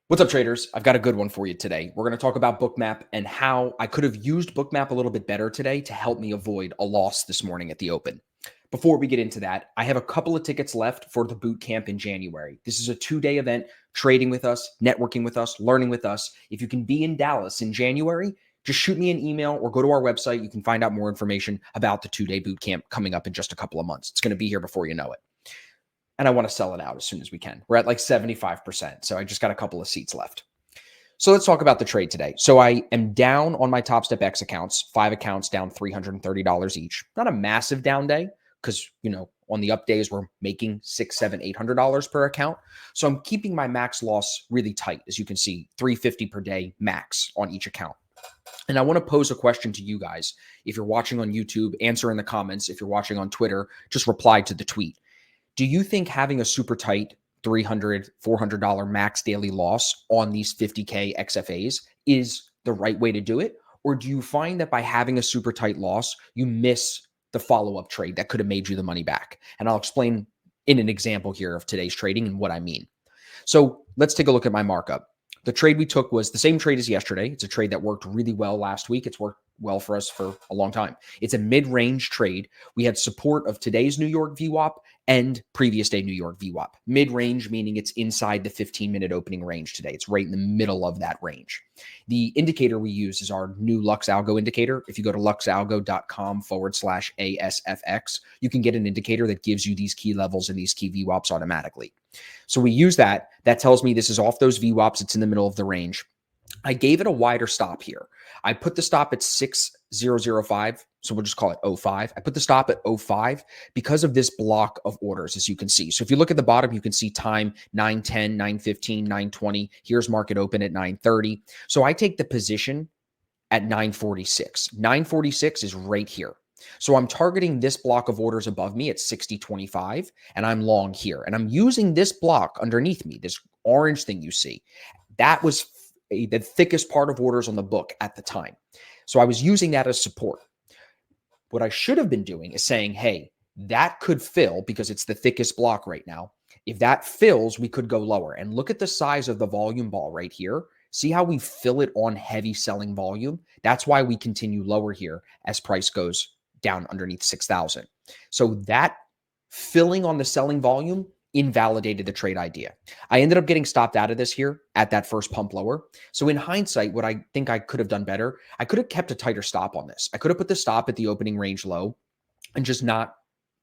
What's up, traders? I've got a good one for you today. We're going to talk about Bookmap and how I could have used Bookmap a little bit better today to help me avoid a loss this morning at the open. Before we get into that, I have a couple of tickets left for the boot camp in January. This is a 2-day event, trading with us, networking with us, learning with us. If you can be in Dallas in January, just shoot me an email or go to our website. You can find out more information about the 2-day boot camp coming up in just a couple of months. It's going to be here before you know it. And I want to sell it out as soon as we can. We're at like 75%. So I just got a couple of seats left. So let's talk about the trade today. So I am down on my Top Step X accounts, 5 accounts down $330 each. Not a massive down day because, on the up days, we're making $600, $700, $800 per account. So I'm keeping my max loss really tight. As you can see, $350 per day max on each account. And I want to pose a question to you guys. If you're watching on YouTube, answer in the comments. If you're watching on Twitter, just reply to the tweet. Do you think having a super tight $300, $400 max daily loss on these 50K XFAs is the right way to do it? Or do you find that by having a super tight loss, you miss the follow-up trade that could have made you the money back? And I'll explain in an example here of today's trading and what I mean. So let's take a look at my markup. The trade we took was the same trade as yesterday. It's a trade that worked really well last week. It's worked well for us for a long time. It's a mid-range trade. We had support of today's New York VWAP and previous day New York VWAP. Mid-range meaning it's inside the 15-minute opening range today. It's right in the middle of that range. The indicator we use is our new Lux Algo indicator. If you go to luxalgo.com/ASFX, you can get an indicator that gives you these key levels and these key VWAPs automatically. So we use that. That tells me this is off those VWAPs. It's in the middle of the range. I gave it a wider stop here. I put the stop at 6005. So we'll just call it 05. I put the stop at 05 because of this block of orders, as you can see. So if you look at the bottom, you can see time 9:10, 9:15, 9:20. Here's market open at 9:30. So I take the position at 9:46. 9:46 is right here. So I'm targeting this block of orders above me at 60.25, and I'm long here. And I'm using this block underneath me, this orange thing you see. That was the thickest part of orders on the book at the time. So I was using that as support. What I should have been doing is saying, hey, that could fill because it's the thickest block right now. If that fills, we could go lower. And look at the size of the volume ball right here. See how we fill it on heavy selling volume? That's why we continue lower here as price goes down underneath 6,000. So that filling on the selling volume invalidated the trade idea. I ended up getting stopped out of this here at that first pump lower. So in hindsight, what I think I could have done better, I could have kept a tighter stop on this. I could have put the stop at the opening range low and just not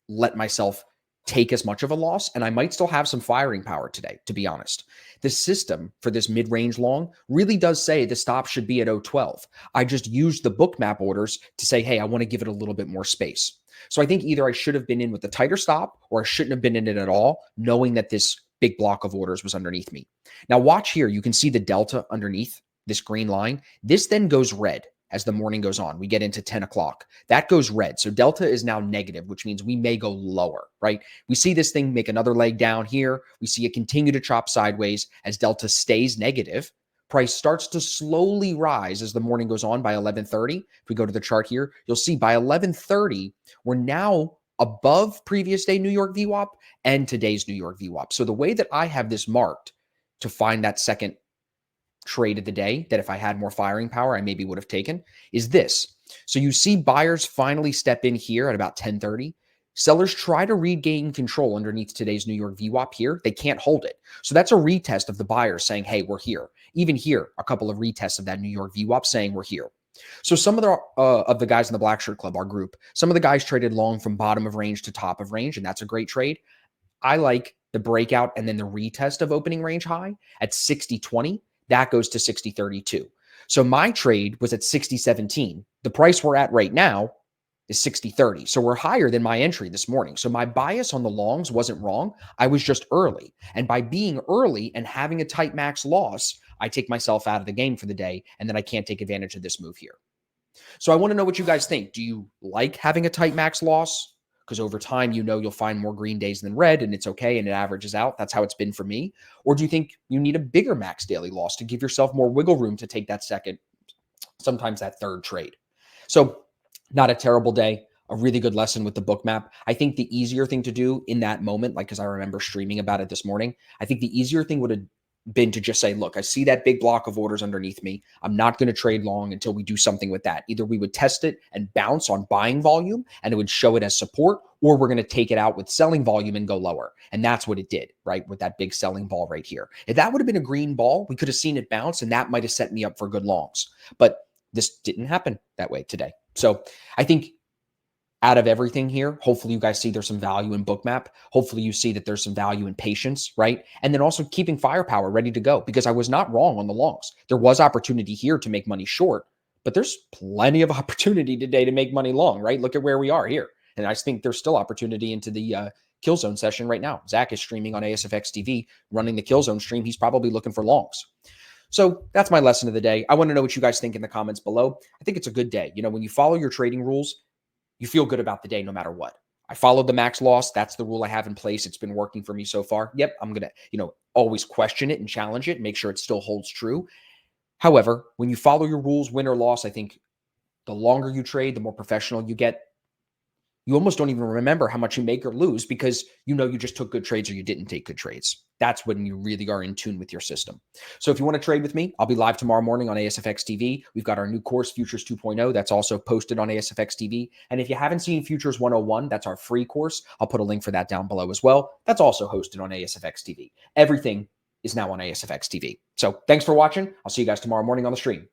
let myself take as much of a loss. And I might still have some firing power today, to be honest. The system for this mid-range long really does say the stop should be at 012. I just used the Bookmap orders to say, hey, I want to give it a little bit more space. So I think either I should have been in with the tighter stop or I shouldn't have been in it at all, knowing that this big block of orders was underneath me. Now watch here. You can see the delta underneath this green line. This then goes red as the morning goes on. We get into 10 o'clock. That goes red. So delta is now negative, which means we may go lower, right? We see this thing make another leg down here. We see it continue to chop sideways as delta stays negative. Price starts to slowly rise as the morning goes on by 11:30. If we go to the chart here, you'll see by 11:30, we're now above previous day New York VWAP and today's New York VWAP. So the way that I have this marked to find that second trade of the day that if I had more firing power, I maybe would have taken is this. So you see buyers finally step in here at about 10:30. Sellers try to regain control underneath today's New York VWAP here. They can't hold it. So that's a retest of the buyers saying, hey, we're here. Even here, a couple of retests of that New York VWAP saying we're here. So some of the guys in the Black Shirt Club, our group, some of the guys traded long from bottom of range to top of range, and that's a great trade. I like the breakout and then the retest of opening range high at 60.20. That goes to 60.32. So my trade was at 60.17. The price we're at right now is 60.30. So we're higher than my entry this morning. So my bias on the longs wasn't wrong. I was just early. And by being early and having a tight max loss, I take myself out of the game for the day, and then I can't take advantage of this move here. So I want to know what you guys think. Do you like having a tight max loss? Because over time, you'll find more green days than red, and it's okay, and it averages out. That's how it's been for me. Or do you think you need a bigger max daily loss to give yourself more wiggle room to take that second, sometimes that third trade? So not a terrible day, a really good lesson with the Bookmap. I think the easier thing to do in that moment, like, because I remember streaming about it this morning, I think the easier thing would have been to just say, look, I see that big block of orders underneath me. I'm not going to trade long until we do something with that. Either we would test it and bounce on buying volume and it would show it as support, or we're going to take it out with selling volume and go lower. And that's what it did, right? With that big selling ball right here. If that would have been a green ball, we could have seen it bounce and that might have set me up for good longs. But this didn't happen that way today. So I think out of everything here, hopefully you guys see there's some value in Bookmap. Hopefully you see that there's some value in patience, right? And then also keeping firepower ready to go, because I was not wrong on the longs. There was opportunity here to make money short, but there's plenty of opportunity today to make money long, right? Look at where we are here. And I think there's still opportunity into the kill zone session right now. Zach is streaming on ASFX TV, running the kill zone stream. He's probably looking for longs. So that's my lesson of the day. I want to know what you guys think in the comments below. I think it's a good day. You know, when you follow your trading rules, you feel good about the day no matter what. I followed the max loss. That's the rule I have in place. It's been working for me so far. Yep, I'm going to, always question it and challenge it, make sure it still holds true. However, when you follow your rules, win or loss, I think the longer you trade, the more professional you get. You almost don't even remember how much you make or lose because you just took good trades or you didn't take good trades. That's when you really are in tune with your system. So if you want to trade with me, I'll be live tomorrow morning on ASFX TV. We've got our new course, Futures 2.0. That's also posted on ASFX TV. And if you haven't seen Futures 101, that's our free course. I'll put a link for that down below as well. That's also hosted on ASFX TV. Everything is now on ASFX TV. So thanks for watching. I'll see you guys tomorrow morning on the stream.